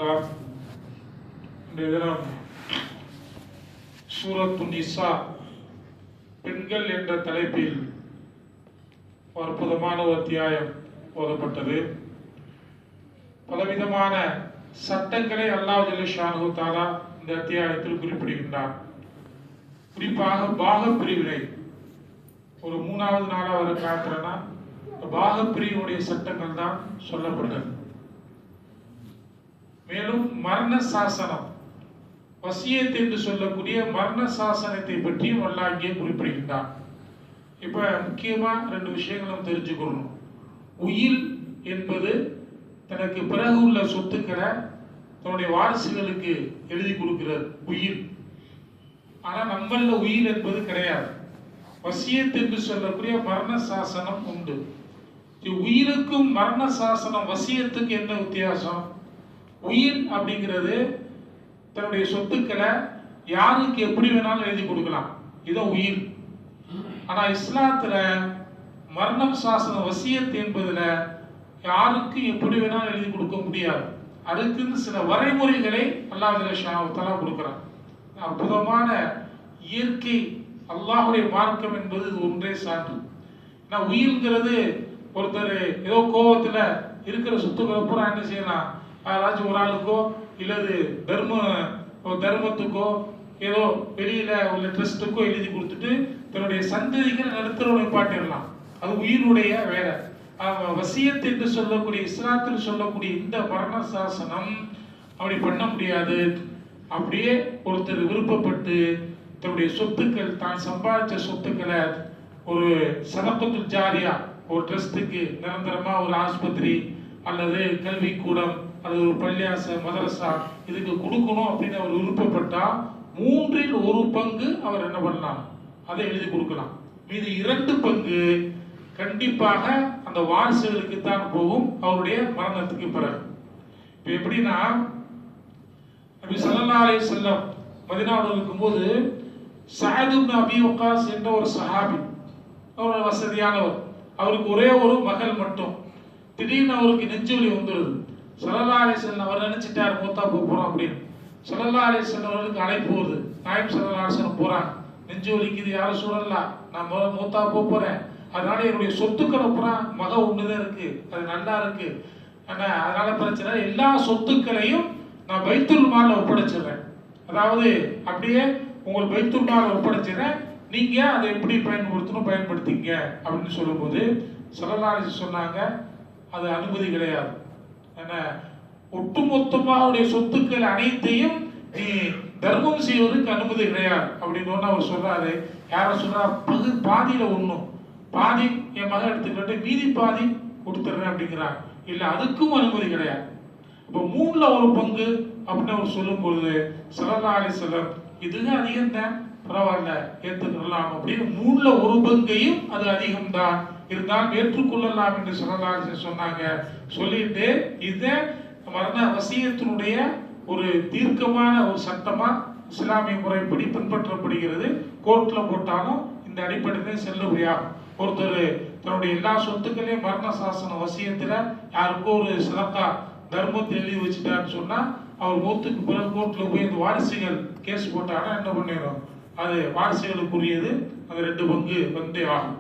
என்றார். இன்றைய தினம் சூரத்து நிசா பெண்கள் என்ற தலைப்பில் ஒரு அற்புதமான ஒரு அத்தியாயம் ஓதப்பட்டது. பலவிதமான சட்டங்களை அல்லாஹ் ஜல்லஷானஹு தஆலா இந்த அத்தியாயத்தில் குறிப்பிடுகின்றார். குறிப்பாக பாக பிரிவினை ஒரு 3வது நாளாக வர பார்க்கிறேன்னா பாக பிரிவினுடைய சட்டங்கள் தான் சொல்லப்பட்டது. மேலும் மரண சாசனம் வசியத் என்று சொல்லக்கூடிய மரண சாசனத்தை பற்றியும் அல்லாஹ் இங்கே குறிப்பிடுகின்றார். இப்ப முக்கியமா 2 விஷயங்கள் நம்ம தெரிஞ்சுக்கணும். உயில் என்பது தனக்கு பிறகு உள்ள சொத்துக்களை தன்னுடைய வாரிசுகளுக்கு எழுதி கொடுக்கிறது உயில். ஆனா நம்மள உயில் என்பது கிடையாது. வசியத் என்று சொல்லக்கூடிய மரண சாசனம் உண்டு. உயிருக்கும் மரண சாசனம் வசியத்துக்கு என்ன வித்தியாசம்? உயில் அப்படிங்கிறது தன்னுடைய சொத்துக்களை யாருக்கு எப்படி வேணாலும் எழுதி கொடுக்கலாம், இதுதான் உயில். ஆனா இஸ்லாத்துல மரணம் சாசனம் வசியத் என்பதுல யாருக்கு எப்படி வேணாலும் எழுதி கொடுக்க முடியாது. அதுக்குன்னு சில வரைமுறைகளை அல்லாஹ் ஜல்லஷானஹு தஆலா கொடுக்கிறான். அற்புதமான இயற்கை அல்லாஹ்வுடைய மார்க்கம் என்பது இது ஒன்றே சான்று. நான் உயிர்ங்கிறது ஒருத்தர் ஏதோ கோபத்துல இருக்கிற சொத்துக்களை பூரா என்ன செய்யலாம், யாராச்சும் ஒரு ஆளுக்கோ இல்லது தர்மத்துக்கோ ஏதோ வெளியில உள்ள ட்ரஸ்ட்டுக்கோ எழுதி கொடுத்துட்டு தன்னுடைய சந்ததிகளை நடத்துறவனை பாட்டிடலாம். அது உயிருடைய வேலை. வசியத் என்று சொல்லக்கூடிய இஸ்லாத்தில் சொல்லக்கூடிய இந்த மரண சாசனம் அப்படி பண்ண முடியாது. அப்படியே ஒருத்தர் விருப்பப்பட்டு தன்னுடைய சொத்துக்கள் தான் சம்பாதிச்ச சொத்துக்களை ஒரு சதகத்துல் ஜாரியா ஒரு ட்ரஸ்ட்டுக்கு நிரந்தரமா ஒரு ஆஸ்பத்திரி அல்லது கல்விக்கூடம் அல்லது ஒரு பள்ளியாச மதரசா இதுக்கு கொடுக்கணும் அப்படின்னு அவர் விருப்பப்பட்டா 1/3 அவர் என்ன பண்ணலாம், அதை எழுதி கொடுக்கலாம். மீது 2 பங்கு கண்டிப்பாக அந்த வாரிசுகளுக்கு தான் போகும் அவருடைய மரணத்துக்கு பிறகு. இப்ப எப்படின்னா நபி ஸல்லல்லாஹு அலைஹி வஸல்லம் மதீனாவில் இருக்கும்போது சஅத் இப்னு அபீ வக்காஸ் என்ற ஒரு சஹாபி, அவர் வசதியானவர், அவருக்கு ஒரே ஒரு மகள் மட்டும். திடீர்னு அவருக்கு நெஞ்சுவலி வந்துடுது. ஸல்லல்லாஹு அலைஹி வஸல்லம் அவர் நினைச்சிட்டார் மூத்தா போறோம் அப்படின்னு. ஸல்லல்லாஹு அலைஹி வஸல்லம் அவருக்கு அழைப்பு வருது. நாயகம் ஸல்லல்லாஹு அலைஹி வஸல்லம் போறாங்க. நெஞ்சு வலிக்குது, யாரும் சொல்லலாம், நான் மூத்தா போறேன், அதனால என்னுடைய சொத்துக்களை பூரா மக ஒண்ணுதான் இருக்கு, அது நல்லா இருக்கு, அதனால பிரச்சனை, எல்லா சொத்துக்களையும் நான் பைத்துல் மால்ல ஒப்படைச்சிடுறேன், அதாவது அப்படியே உங்கள் பைத்துல் மால்ல ஒப்படைச்சிடுறேன், நீங்க அதை எப்படி பயன்படுத்தணும் பயன்படுத்திங்க அப்படின்னு சொல்லும்போது ஸல்லல்லாஹு அலைஹி வஸல்லம் சொன்னாங்க, அது அனுமதி கிடையாது. ஒட்டுமொத்தமாக சொத்துக்கள் அனைத்தையும் நீ தர்மம் செய்வதற்கு அனுமதி கிடையாது அப்படின்னு அவர் சொல்றாரு. யார சொல்றா, பாதியில ஒண்ணும், பாதி என் மகன் எடுத்துக்கிட்டு மீதி பாதி கொடுத்துறேன் அப்படிங்கிறார். இல்ல அதுக்கும் அனுமதி கிடையாது. இப்ப 1/3 அப்படின்னு அவர் சொல்லும் பொழுது ஸல்லல்லாஹு அலைஹி வஸல்லம் இதுதான் அதிகம் தான், பரவாயில்ல ஏற்றுக்கொள்ளலாம் அப்படின்னு 1/3 அது அதிகம் தான், இருந்தாலும் ஏற்றுக்கொள்ளலாம் என்று ஸல்லல்லாஹு அலைஹி வஸல்லம் சொன்னாங்க. சொல்லிட்டு இதை மரண வசியத்தினுடைய ஒரு தீர்க்கமான ஒரு சட்டமா இஸ்லாமிய முறைப்படி பின்பற்றப்படுகிறது. கோர்ட்ல போட்டாலும் இந்த அடிப்படையில் செல்லுபடியாகும். ஒருத்தர் தன்னுடைய எல்லா சொத்துக்களையும் மரண சாசன வசியத்துல யாருக்கோ ஒரு சதக்கா தர்மத்தை எழுதி வச்சுட்டான்னு சொன்னா அவர் மூத்துக்கு பிறகு கோர்ட்ல போய் அந்த வாரிசுகள் கேஸ் போட்டாங்கன்னா என்ன பண்ணிடும், அது வாரிசுகளுக்குரியது, அது 2 பங்கு வந்தே ஆகும்.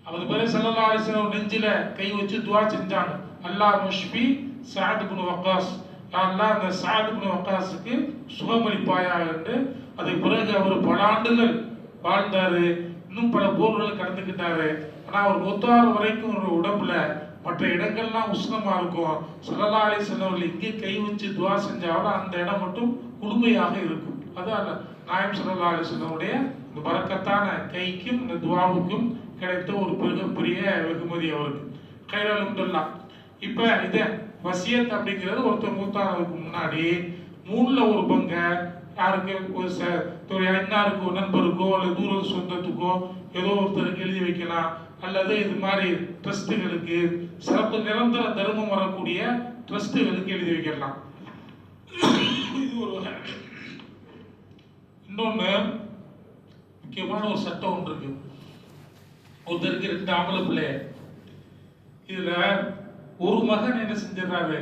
அது பிறகு ஸல்லல்லாஹு அலைஹி வஸல்லம் நெஞ்சில கை வச்சு துஆ செஞ்சாங்க, அல்லாஹ் முஷ்பி சஅத் இப்னு வக்காஸ், அல்லாஹ் அந்த சஅத் இப்னு வக்காஸுக்கு சுகமளிப்பாயா என்று. அதுக்கு பிறகு அவர் பல ஆண்டுகள் வாழ்ந்தாரு, இன்னும் பல போர்கள் கலந்துக்கிட்டாரு. ஆனா அவர் மூத்தாறு வரைக்கும் ஒரு உடம்புல மற்ற இடங்கள்லாம் உஷ்ணமா இருக்கும். ஸல்லல்லாஹு அலைஹி வஸல்லம் இங்கே கை வச்சு துஆ செஞ்சாலும் அந்த இடம் மட்டும் குளுமையாக இருக்கும். அதான் நாயகம் ஸல்லல்லாஹு அலைஹி வஸல்லமுடைய இந்த பரக்கத்தான கைக்கும் இந்த துஆவுக்கும் கிடைத்த ஒரு பெரிய வெகுமதி அவருக்கு. கைரல் அல்ஹம்துலில்லாஹ். இப்ப இது வசியத் அப்படிங்கிறது ஒருத்தர் மூத்தானதுக்கு முன்னாடி 1/3 யாருக்கு ஒரு இன்னாருக்கு ஒரு நண்பருக்கோ அல்லது தூர சொந்தத்துக்கோ ஏதோ ஒருத்தருக்கு எழுதி வைக்கலாம், அல்லது இது மாதிரி ட்ரஸ்ட்டுகளுக்கு சிறப்பு நிரந்தர தர்மம் வரக்கூடிய ட்ரஸ்ட்டுகளுக்கு எழுதி வைக்கலாம். இது ஒரு வகை. இன்னொன்று முக்கியமான ஒரு சட்டம் ஒன்று இருக்கு. ஒருத்தருக்கு 2 ஆம்பளை பிள்ளை, இதுல ஒரு மகன் என்ன செஞ்சிடறாரு,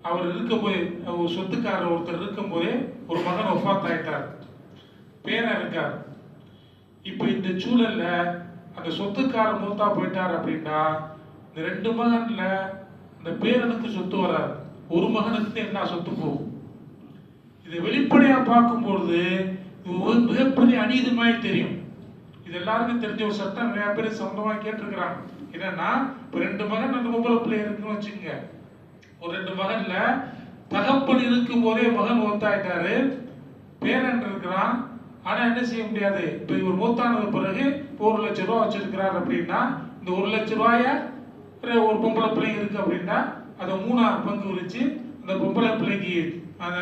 அவர் இருக்கும்போது, ஒரு சொத்துக்காரர் ஒருத்தர் இருக்கும்போதே ஒரு மகன் ஒஃபாத் ஆயிட்டார், பேரன் இருக்கார். இப்போ இந்த சூழல்ல அந்த சொத்துக்காரர் மூத்தா போயிட்டார் அப்படின்னா இந்த 2 மகன்ல அந்த பேரனுக்கு சொத்து வராது, ஒரு மகனுக்கு என்ன சொத்து போகும். இதை வெளிப்படையா பார்க்கும்பொழுது இது மிகப்பெரிய அநீதிமாய் தெரியும். இது எல்லாருக்கும் தெரிஞ்ச ஒரு சட்டம், நிறைய பேர் சொந்தமாக கேட்டிருக்கிறாங்க. என்னன்னா, இப்போ 2 மகன் அந்த பொம்பளை பிள்ளை இருக்குன்னு வச்சுக்கோங்க. ஒரு 2 மகன்ல தகப்பன் இருக்கும் போதே மகன் ஒத்தாயிட்டாரு, பேரன் இருக்கிறான். ஆனா என்ன செய்ய முடியாது, இப்போ இவர் மூத்தானது பிறகு 1 லட்சம் ரூபா வச்சிருக்கிறார் அப்படின்னா இந்த 1 லட்சம் ரூபாய ஒரு பொம்பளை பிள்ளைங்க இருக்கு அப்படின்னா அதை 3 பங்கு விரிச்சு அந்த பொம்பளை பிள்ளைக்கு அந்த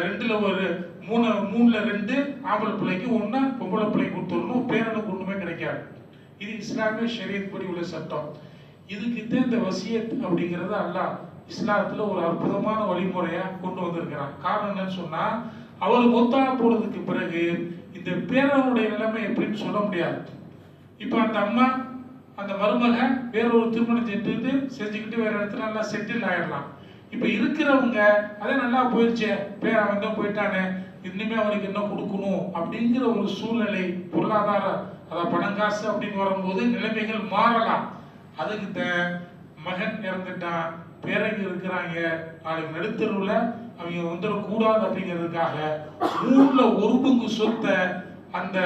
2ல ஒரு 3ல 2 ஆம்பளை பிள்ளைக்கு 1 பொம்பளை பிள்ளைக்கு கொடுத்துடணும், பேரனுக்கு ஒண்ணுமே கிடைக்காது. இது இஸ்லாமிய ஷரியத் படி உள்ள சட்டம். இதுக்கு இந்த வசியத் அப்படிங்கிறது அல்லாஹ் இஸ்லாத்துல ஒரு அற்புதமான வழிமுறையா கொண்டு வந்திருக்கிறான். காரணம் என்னன்னு சொன்னா, அவர் மொத்தா போனதுக்கு பிறகு இந்த பேரனுடைய நிலைமை எப்படின்னு சொல்ல முடியாது. இப்ப அந்த அம்மா அந்த மருமக வேற ஒரு திருமணம் செஞ்சுக்கிட்டு வேற இடத்துல நல்லா செட்டில் ஆயிடலாம். இப்ப இருக்கிறவங்க அதே நல்லா போயிடுச்சே, அவன் தான் போயிட்டானே, இன்னுமே அவனுக்கு என்ன கொடுக்கணும் அப்படிங்கிற ஒரு சூழ்நிலை, பொருளாதார அதாவது பணங்காசு அப்படின்னு வரும்போது நிலைமைகள் மாறலாம். அதுக்கு மகன் இறந்துட்டான், பேரங்க இருக்கிறாங்க, நாளைக்கு நடுத்தருவுல அவங்க வந்துடக்கூடாது அப்படிங்கிறதுக்காக 3ல 1 பங்கு சொத்தை அந்த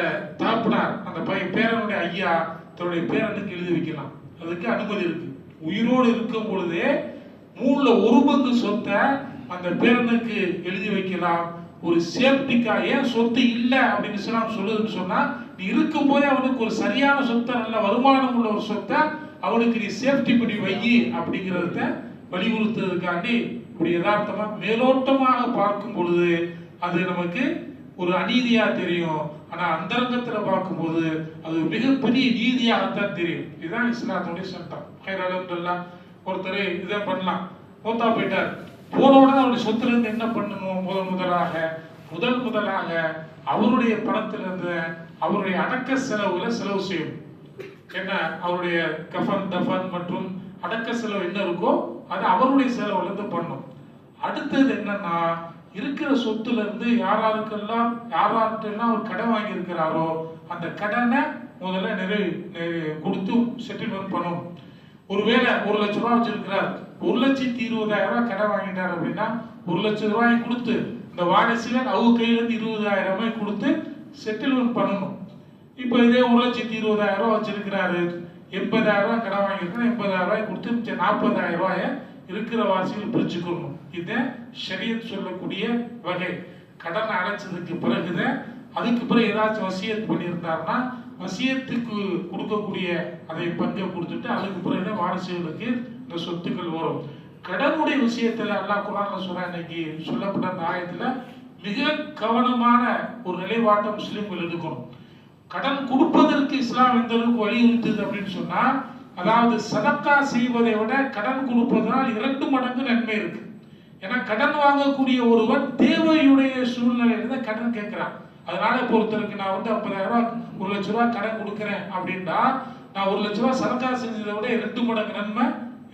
தாப்புனார் அந்த பேரனுடைய ஐயா தன்னுடைய பேரனுக்கு எழுதி வைக்கலாம். அதுக்கு அனுமதி இருக்கு. உயிரோடு இருக்கும் பொழுதே 3ல 1 பங்கு சொத்தை அந்த பேரனுக்கு எழுதி வைக்கலாம். ஒரு சேஃப்டிக்கா. ஏன் சொத்து இல்லை அப்படின்னு சொல்லுதுன்னு சொன்னா, நீ இருக்கும் போதே அவனுக்கு ஒரு சரியான சொத்தை, நல்ல வருமானம் உள்ள ஒரு சொத்தை அவனுக்கு நீ சேஃப்டி பண்ணி வை அப்படிங்கிறத வலியுறுத்துறதுக்காண்டி இப்படி யதார்த்தமா மேலோட்டமாக பார்க்கும் பொழுது அது நமக்கு ஒரு அநீதியா தெரியும். ஆனா அந்தரங்கத்துல பார்க்கும்போது அது மிகப்பெரிய நீதியாகத்தான் தெரியும். இதுதான் இஸ்லாத்துடைய சட்டம். கைரளம் ஒருத்தர் இதை பண்ணலாம், மூத்தா போயிட்டார், போனோட அவருடைய சொத்துல இருந்து என்ன பண்ணணும், முதலாக அவருடைய பணத்திலிருந்து அவருடைய அடக்க செலவு செய்யும். என்ன, அவருடைய கஃபன் தஃபன் மற்றும் அடக்க செலவு என்ன இருக்கோ அது அவருடைய செலவுல இருந்து பண்ணும். அடுத்தது என்னன்னா, இருக்கிற சொத்துல இருந்து யாராருக்கெல்லாம் அவர் கடன் வாங்கி இருக்கிறாரோ அந்த கடனை முதல்ல கொடுத்து செட்டில்மெண்ட் பண்ணணும். ஒருவேளை 1 லட்சம் ரூபாய் வச்சிருக்கிறார், 1,20,000 ரூபாய் கடன் வாங்கிட்டார் அப்படின்னா 1 லட்சம் ரூபாய் கொடுத்து இந்த வாரிசுகள் அவங்க கையில இருந்து 20,000 ரூபாய் கொடுத்து செட்டில்மெண்ட் பண்ணணும். இப்போ இதே 1,20,000 ரூபாய் வச்சிருக்கிறாரு, 80,000 ரூபாய் கடன் வாங்கியிருக்கா, 80,000 ரூபாய் கொடுத்து 40,000 ரூபாய இருக்கிற வாசிகள் பிரிச்சுக்கணும். இது ஷரியத் சொல்லக்கூடிய வகை. கடன் அடைச்சதுக்கு பிறகுதான் அதுக்கு பிறகு ஏதாச்சும் வசியத் பண்ணியிருந்தாருன்னா வசியத்துக்கு கொடுக்கக்கூடிய அதை பங்கை கொடுத்துட்டு அதுக்கு பிறகுதான் வாரிசுகளுக்கு இந்த சொத்துக்கள் வரும். கடனுடைய விஷயத்துல அல்லாஹ் குர்ஆன்ல சொல்ற இன்னைக்கு சொல்லப்பட்ட அந்த ஆயத்துல மிக கவனமான ஒரு நிலைப்பாட்டை முஸ்லிம்கள் எடுக்கணும். கடன் கொடுப்பதற்கு இஸ்லாம் எந்த அளவுக்கு வலியுறுத்துது அப்படின்னு சொன்னா, அதாவது சதக்கா செய்வதை விட கடன் கொடுப்பதனால் 2 மடங்கு நன்மை இருக்கு. ஏன்னா கடன் வாங்கக்கூடிய ஒருவன் தேவையுடைய சூழ்நிலையில தான் கடன் கேட்கிறான். அதனால இப்போ ஒருத்தருக்கு நான் 50,000 ரூபாய் 1 லட்சம் ரூபாய் கடன் கொடுக்குறேன் அப்படின்னா நான் 1 லட்சம் ரூபாய் சதக்கா செஞ்சதை விட 2 மடங்கு நன்மை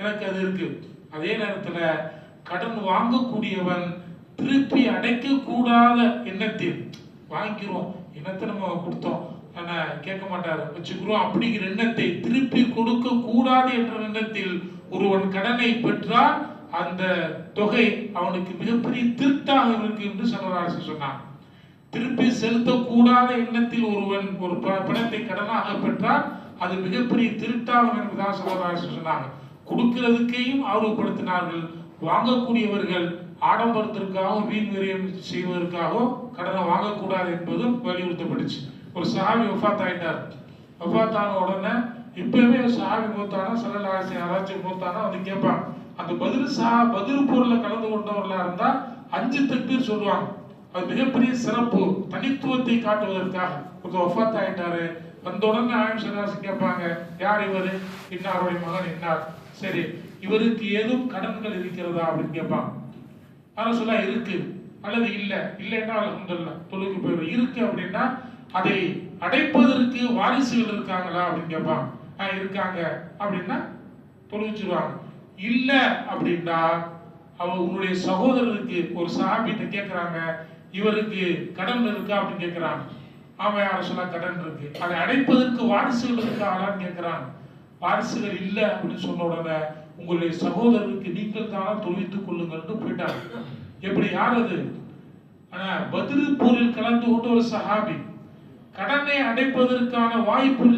எனக்கு அது இருக்கு. அதே நேரத்துல கடன் வாங்கக்கூடியவன் திருப்பி அடைக்க கூடாத எண்ணத்தில் வாங்கிக்கிறோம், எண்ணத்தை நம்ம கொடுத்தோம், ஆனா கேட்க மாட்டாரு வச்சுக்கிறோம் அப்படிங்கிற எண்ணத்தை திருப்பி கொடுக்க கூடாது என்ற எண்ணத்தில் ஒருவன் கடனை பெற்றால் அந்த தொகை அவனுக்கு மிகப்பெரிய திருட்டாக இருக்கு என்று சல்லல்லாஹு சொன்னார். திருப்பி செலுத்தக்கூடாத எண்ணத்தில் ஒருவன் ஒரு பணத்தை கடனாக பெற்றால் அது மிகப்பெரிய திருட்டாகும் என்பதாக சல்லல்லாஹு சொன்னாங்க. கொடுக்கிறதுக்கையும் ஆர்வப்படுத்தினார்கள். வாங்கக்கூடியவர்கள் ஆடம்பரத்திற்காகவும் வீண் விரயம் செய்வதற்காகவும் கடனை வாங்கக்கூடாது என்பதும் வலியுறுத்தப்பட்டுச்சு. ஒரு சஹாபி வஃபாத் ஆயிட்டார். வஃபாத்தான உடனே இப்பவே சஹாபி மூத்தானா ஸல்லல்லாஹு யாராச்சும் மூத்தானா வந்து கேட்பாங்க. அந்த பதில் போர்ல கலந்து கொண்டவர்களா இருந்தா 5 தக்பீர் சொல்லுவாங்க. அது மிகப்பெரிய சிறப்பு, தனித்துவத்தை காட்டுவதற்காக. ஒரு வஃபாத் ஆயிட்டாரு, வந்த உடனே ஆயிஷா ஸல்லல்லாஹு கேட்பாங்க, யார் இவரு, இன்னாருடைய மகன் இன்னார், சரி இவருக்கு ஏதும் கடன்கள் இருக்கிறதா அப்படின்னு கேட்பாங்க. ஆனா சொல்ல இருக்கு அல்லது இல்லைன்னா அல்ஹம்துலில்லாஹ் தொழுகைக்கு போயிடும். இருக்கு அப்படின்னா அதை அடைப்பதற்கு வாரிசுகள் இருக்காங்களா அப்படின்னு கேட்பாங்க. இருக்காங்க அப்படின்னா தொழுவிச்சிருவாங்க. இல்ல அப்படின்னா உன்னுடைய சகோதரருக்கு ஒரு சஹாபிட்ட கேட்குறாங்க, இவருக்கு கடன் இருக்கா அப்படின்னு கேட்குறாங்க. ஆமா யார சொல்ல கடன் இருக்கு, அதை அடைப்பதற்கு வாரிசுகள் இருக்காங்களான்னு கேட்குறாங்க. வாரிசுகள் இல்லை அப்படின்னு சொன்ன உடனே உங்களுடைய சகோதரருக்கு நீங்கள் தானா தொழுவித்துக் கொள்ளுங்கள்னு போயிட்டாங்க. எப்படி யார் அது? ஆனா பத்ரு போரில் கலந்து கொண்ட ஒரு சஹாபி கடனை அடைப்பதற்கான வாய்ப்பு